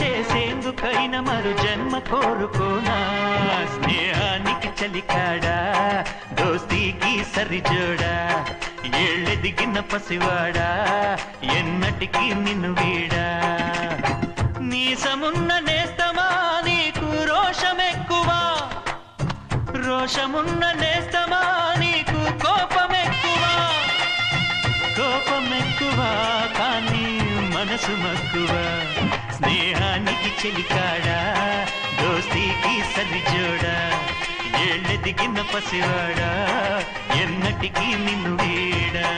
చేసేందుకైన మరు జన్మ కోరుకోనా స్నేహానికి చలికాడా దోస్తీకి సరిజోడా ఏళ్ళెదిగిన పసివాడా ఎన్నటికి నిన్ను వీడా నీసమున్న నేస్తమా నీకు రోషమెక్కువా రోషమున్న నేస్తమా నీకు కోపమెక్కువా కోపమెక్కువా కానీ మనసు మక్కువా స్నేహానికి చెలికాడా దోస్తీకి సరిజోడా ఏళ్ళెదిగిన పసివాడా ఎన్నటికి నిన్ను వీడా